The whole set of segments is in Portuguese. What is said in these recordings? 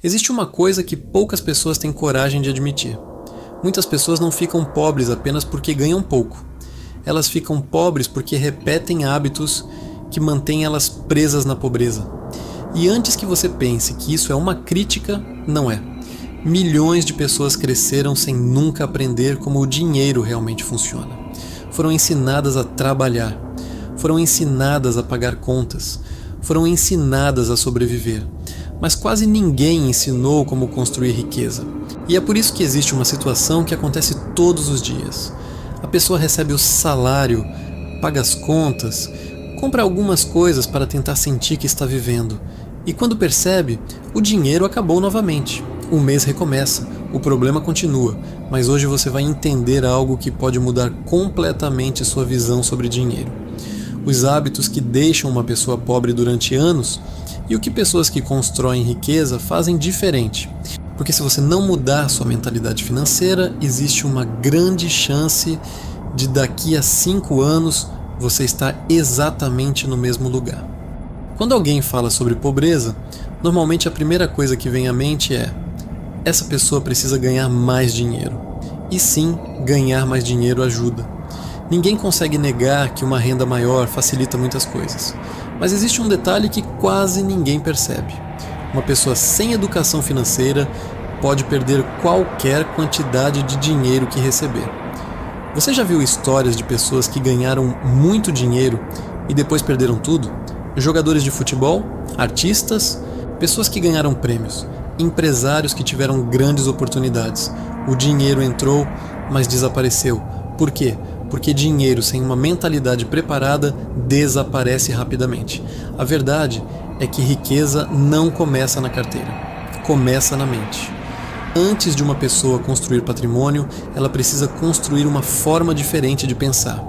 Existe uma coisa que poucas pessoas têm coragem de admitir. Muitas pessoas não ficam pobres apenas porque ganham pouco. Elas ficam pobres porque repetem hábitos que mantêm elas presas na pobreza. E antes que você pense que isso é uma crítica, não é. Milhões de pessoas cresceram sem nunca aprender como o dinheiro realmente funciona. Foram ensinadas a trabalhar. Foram ensinadas a pagar contas. Foram ensinadas a sobreviver. Mas quase ninguém ensinou como construir riqueza. E é por isso que existe uma situação que acontece todos os dias. A pessoa recebe o salário, paga as contas, compra algumas coisas para tentar sentir que está vivendo. E quando percebe, o dinheiro acabou novamente. O mês recomeça, o problema continua, mas hoje você vai entender algo que pode mudar completamente sua visão sobre dinheiro. Os hábitos que deixam uma pessoa pobre durante anos e o que pessoas que constroem riqueza fazem diferente. Porque se você não mudar sua mentalidade financeira, existe uma grande chance de daqui a 5 anos você estar exatamente no mesmo lugar. Quando alguém fala sobre pobreza, normalmente a primeira coisa que vem à mente é: essa pessoa precisa ganhar mais dinheiro. E sim, ganhar mais dinheiro ajuda. Ninguém consegue negar que uma renda maior facilita muitas coisas. Mas existe um detalhe que quase ninguém percebe. Uma pessoa sem educação financeira pode perder qualquer quantidade de dinheiro que receber. Você já viu histórias de pessoas que ganharam muito dinheiro e depois perderam tudo? Jogadores de futebol, artistas, pessoas que ganharam prêmios, empresários que tiveram grandes oportunidades. O dinheiro entrou, mas desapareceu. Por quê? Porque dinheiro sem uma mentalidade preparada desaparece rapidamente. A verdade é que riqueza não começa na carteira, começa na mente. Antes de uma pessoa construir patrimônio, ela precisa construir uma forma diferente de pensar.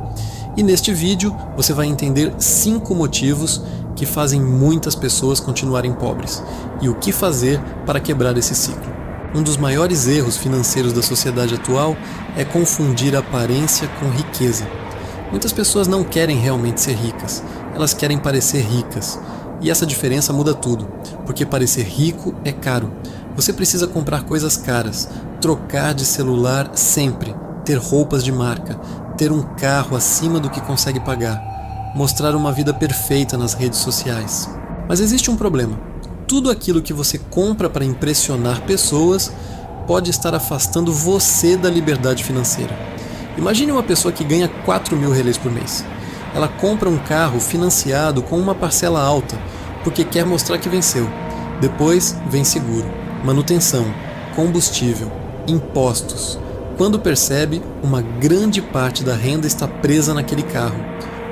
E neste vídeo você vai entender 5 motivos que fazem muitas pessoas continuarem pobres e o que fazer para quebrar esse ciclo. Um dos maiores erros financeiros da sociedade atual é confundir aparência com riqueza. Muitas pessoas não querem realmente ser ricas, elas querem parecer ricas. E essa diferença muda tudo, porque parecer rico é caro. Você precisa comprar coisas caras, trocar de celular sempre, ter roupas de marca, ter um carro acima do que consegue pagar, mostrar uma vida perfeita nas redes sociais. Mas existe um problema. Tudo aquilo que você compra para impressionar pessoas pode estar afastando você da liberdade financeira. Imagine uma pessoa que ganha 4 mil reais por mês. Ela compra um carro financiado com uma parcela alta, porque quer mostrar que venceu. Depois vem seguro, manutenção, combustível, impostos. Quando percebe, uma grande parte da renda está presa naquele carro.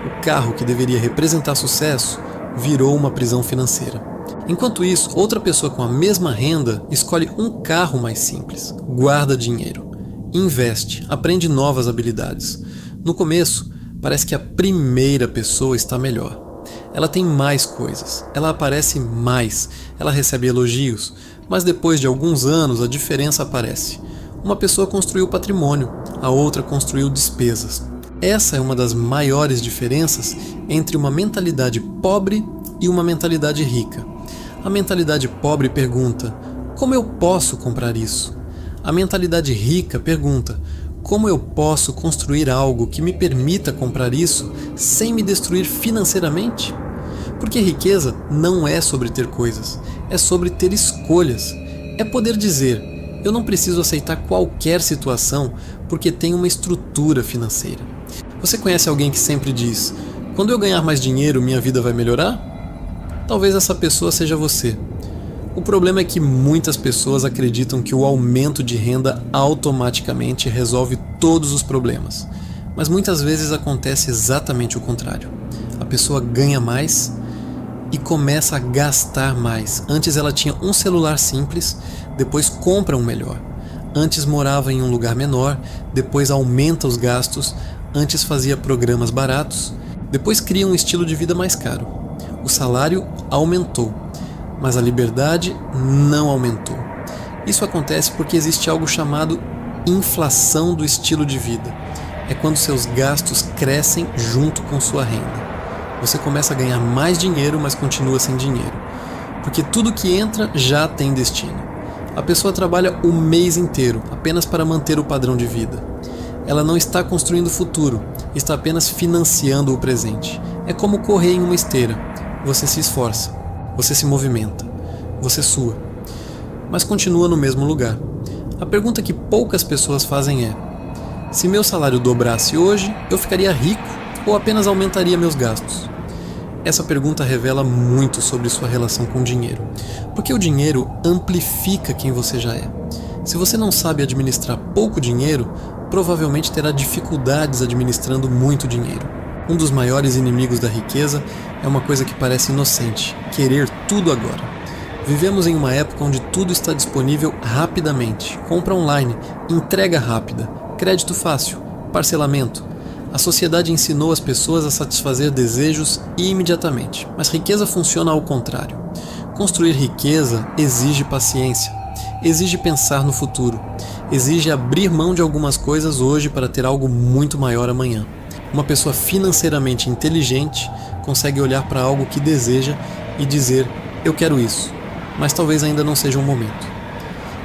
O carro que deveria representar sucesso virou uma prisão financeira. Enquanto isso, outra pessoa com a mesma renda escolhe um carro mais simples, guarda dinheiro, investe, aprende novas habilidades. No começo, parece que a primeira pessoa está melhor. Ela tem mais coisas, ela aparece mais, ela recebe elogios, mas depois de alguns anos a diferença aparece. Uma pessoa construiu patrimônio, a outra construiu despesas. Essa é uma das maiores diferenças entre uma mentalidade pobre e uma mentalidade rica. A mentalidade pobre pergunta: como eu posso comprar isso? A mentalidade rica pergunta: como eu posso construir algo que me permita comprar isso sem me destruir financeiramente? Porque riqueza não é sobre ter coisas, é sobre ter escolhas. É poder dizer: eu não preciso aceitar qualquer situação porque tenho uma estrutura financeira. Você conhece alguém que sempre diz: quando eu ganhar mais dinheiro, minha vida vai melhorar? Talvez essa pessoa seja você. O problema é que muitas pessoas acreditam que o aumento de renda automaticamente resolve todos os problemas. Mas muitas vezes acontece exatamente o contrário. A pessoa ganha mais e começa a gastar mais. Antes ela tinha um celular simples, depois compra um melhor. Antes morava em um lugar menor, depois aumenta os gastos. Antes fazia programas baratos, depois cria um estilo de vida mais caro. O salário aumentou, mas a liberdade não aumentou. Isso acontece porque existe algo chamado inflação do estilo de vida. É quando seus gastos crescem junto com sua renda. Você começa a ganhar mais dinheiro, mas continua sem dinheiro. Porque tudo que entra já tem destino. A pessoa trabalha o mês inteiro apenas para manter o padrão de vida. Ela não está construindo o futuro, está apenas financiando o presente. É como correr em uma esteira. Você se esforça, você se movimenta, você sua, mas continua no mesmo lugar. A pergunta que poucas pessoas fazem é: se meu salário dobrasse hoje, eu ficaria rico ou apenas aumentaria meus gastos? Essa pergunta revela muito sobre sua relação com o dinheiro, porque o dinheiro amplifica quem você já é. Se você não sabe administrar pouco dinheiro, provavelmente terá dificuldades administrando muito dinheiro. Um dos maiores inimigos da riqueza é uma coisa que parece inocente: querer tudo agora. Vivemos em uma época onde tudo está disponível rapidamente. Compra online, entrega rápida, crédito fácil, parcelamento. A sociedade ensinou as pessoas a satisfazer desejos imediatamente, mas riqueza funciona ao contrário. Construir riqueza exige paciência, exige pensar no futuro, exige abrir mão de algumas coisas hoje para ter algo muito maior amanhã. Uma pessoa financeiramente inteligente consegue olhar para algo que deseja e dizer: eu quero isso, mas talvez ainda não seja o momento.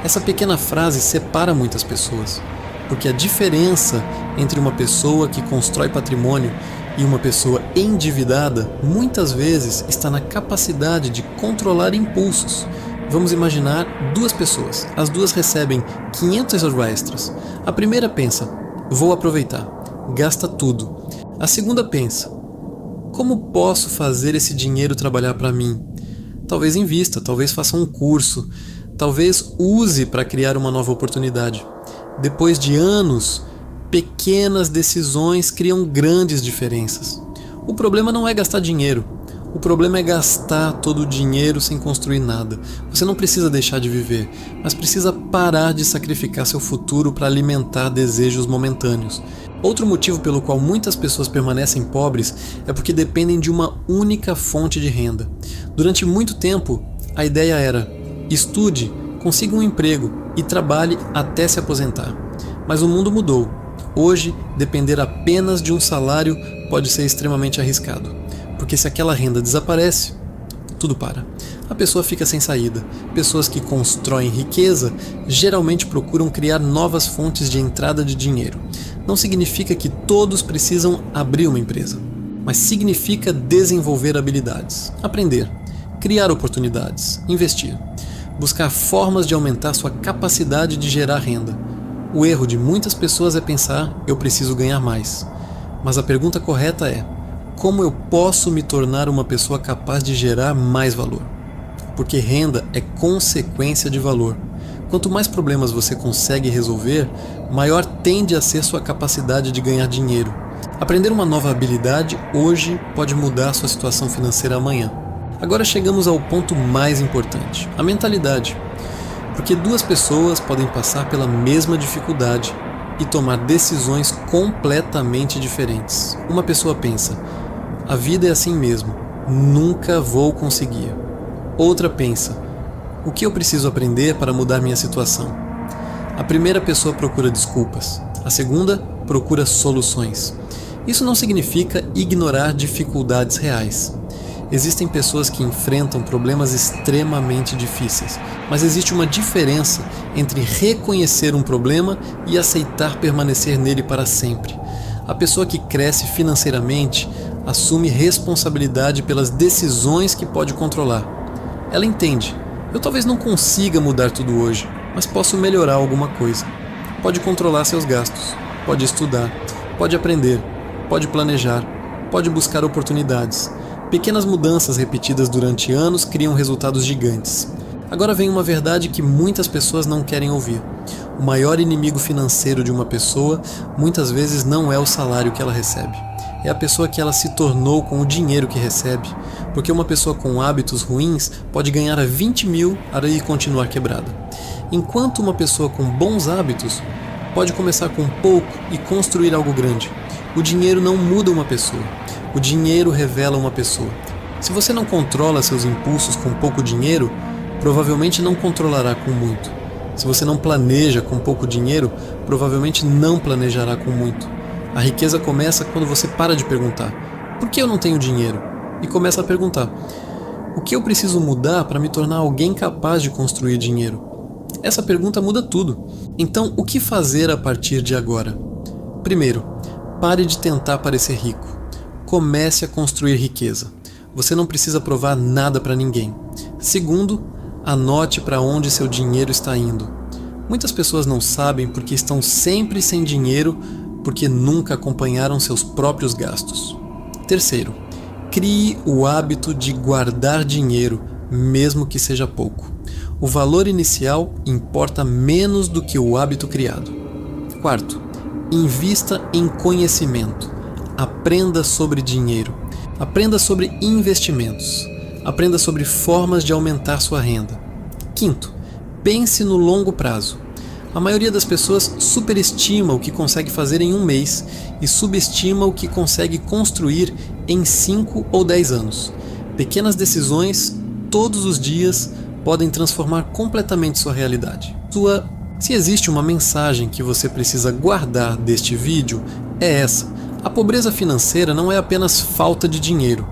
Essa pequena frase separa muitas pessoas, porque a diferença entre uma pessoa que constrói patrimônio e uma pessoa endividada muitas vezes está na capacidade de controlar impulsos. Vamos imaginar duas pessoas, as duas recebem 500 euros extras. A primeira pensa: vou aproveitar, gasta tudo. A segunda pensa: como posso fazer esse dinheiro trabalhar para mim? Talvez invista, talvez faça um curso, talvez use para criar uma nova oportunidade. Depois de anos, pequenas decisões criam grandes diferenças. O problema não é gastar dinheiro. O problema é gastar todo o dinheiro sem construir nada. Você não precisa deixar de viver, mas precisa parar de sacrificar seu futuro para alimentar desejos momentâneos. Outro motivo pelo qual muitas pessoas permanecem pobres é porque dependem de uma única fonte de renda. Durante muito tempo, a ideia era: estude, consiga um emprego e trabalhe até se aposentar. Mas o mundo mudou. Hoje, depender apenas de um salário pode ser extremamente arriscado, porque se aquela renda desaparece, tudo para. A pessoa fica sem saída. Pessoas que constroem riqueza geralmente procuram criar novas fontes de entrada de dinheiro. Não significa que todos precisam abrir uma empresa, mas significa desenvolver habilidades, aprender, criar oportunidades, investir, buscar formas de aumentar sua capacidade de gerar renda. O erro de muitas pessoas é pensar: eu preciso ganhar mais. Mas a pergunta correta é: como eu posso me tornar uma pessoa capaz de gerar mais valor? Porque renda é consequência de valor. Quanto mais problemas você consegue resolver, maior tende a ser sua capacidade de ganhar dinheiro. Aprender uma nova habilidade hoje pode mudar sua situação financeira amanhã. Agora chegamos ao ponto mais importante: a mentalidade. Porque duas pessoas podem passar pela mesma dificuldade e tomar decisões completamente diferentes. Uma pessoa pensa: a vida é assim mesmo, nunca vou conseguir. Outra pensa: o que eu preciso aprender para mudar minha situação? A primeira pessoa procura desculpas, a segunda procura soluções. Isso não significa ignorar dificuldades reais. Existem pessoas que enfrentam problemas extremamente difíceis, mas existe uma diferença entre reconhecer um problema e aceitar permanecer nele para sempre. A pessoa que cresce financeiramente assume responsabilidade pelas decisões que pode controlar. Ela entende: eu talvez não consiga mudar tudo hoje, mas posso melhorar alguma coisa. Pode controlar seus gastos, pode estudar, pode aprender, pode planejar, pode buscar oportunidades. Pequenas mudanças repetidas durante anos criam resultados gigantes. Agora vem uma verdade que muitas pessoas não querem ouvir. O maior inimigo financeiro de uma pessoa muitas vezes não é o salário que ela recebe. É a pessoa que ela se tornou com o dinheiro que recebe. Porque uma pessoa com hábitos ruins pode ganhar 20 mil e continuar quebrada. Enquanto uma pessoa com bons hábitos pode começar com pouco e construir algo grande. O dinheiro não muda uma pessoa. O dinheiro revela uma pessoa. Se você não controla seus impulsos com pouco dinheiro, provavelmente não controlará com muito. Se você não planeja com pouco dinheiro, provavelmente não planejará com muito. A riqueza começa quando você para de perguntar: por que eu não tenho dinheiro? E começa a perguntar: o que eu preciso mudar para me tornar alguém capaz de construir dinheiro? Essa pergunta muda tudo. Então, o que fazer a partir de agora? Primeiro, pare de tentar parecer rico. Comece a construir riqueza. Você não precisa provar nada para ninguém. Segundo, anote para onde seu dinheiro está indo. Muitas pessoas não sabem porque estão sempre sem dinheiro porque nunca acompanharam seus próprios gastos. Terceiro, crie o hábito de guardar dinheiro, mesmo que seja pouco. O valor inicial importa menos do que o hábito criado. Quarto, invista em conhecimento. Aprenda sobre dinheiro. Aprenda sobre investimentos. Aprenda sobre formas de aumentar sua renda. Quinto, pense no longo prazo. A maioria das pessoas superestima o que consegue fazer em um mês e subestima o que consegue construir em 5 ou 10 anos. Pequenas decisões, todos os dias, podem transformar completamente sua realidade. Se existe uma mensagem que você precisa guardar deste vídeo, é essa. A pobreza financeira não é apenas falta de dinheiro.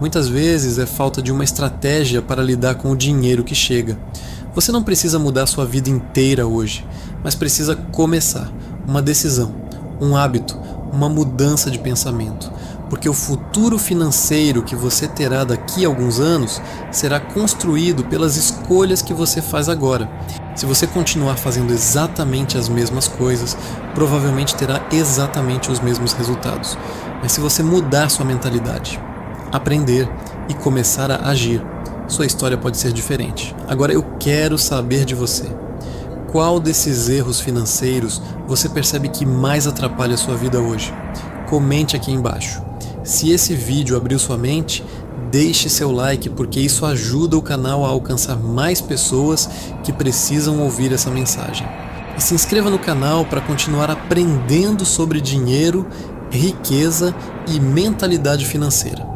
Muitas vezes é falta de uma estratégia para lidar com o dinheiro que chega. Você não precisa mudar sua vida inteira hoje, mas precisa começar. Uma decisão, um hábito, uma mudança de pensamento. Porque o futuro financeiro que você terá daqui a alguns anos será construído pelas escolhas que você faz agora. Se você continuar fazendo exatamente as mesmas coisas, provavelmente terá exatamente os mesmos resultados. Mas se você mudar sua mentalidade, aprender e começar a agir, sua história pode ser diferente. Agora eu quero saber de você. Qual desses erros financeiros você percebe que mais atrapalha a sua vida hoje? Comente aqui embaixo. Se esse vídeo abriu sua mente, deixe seu like porque isso ajuda o canal a alcançar mais pessoas que precisam ouvir essa mensagem. E se inscreva no canal para continuar aprendendo sobre dinheiro, riqueza e mentalidade financeira.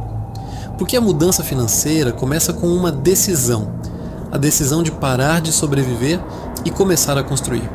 Porque a mudança financeira começa com uma decisão. A decisão de parar de sobreviver e começar a construir.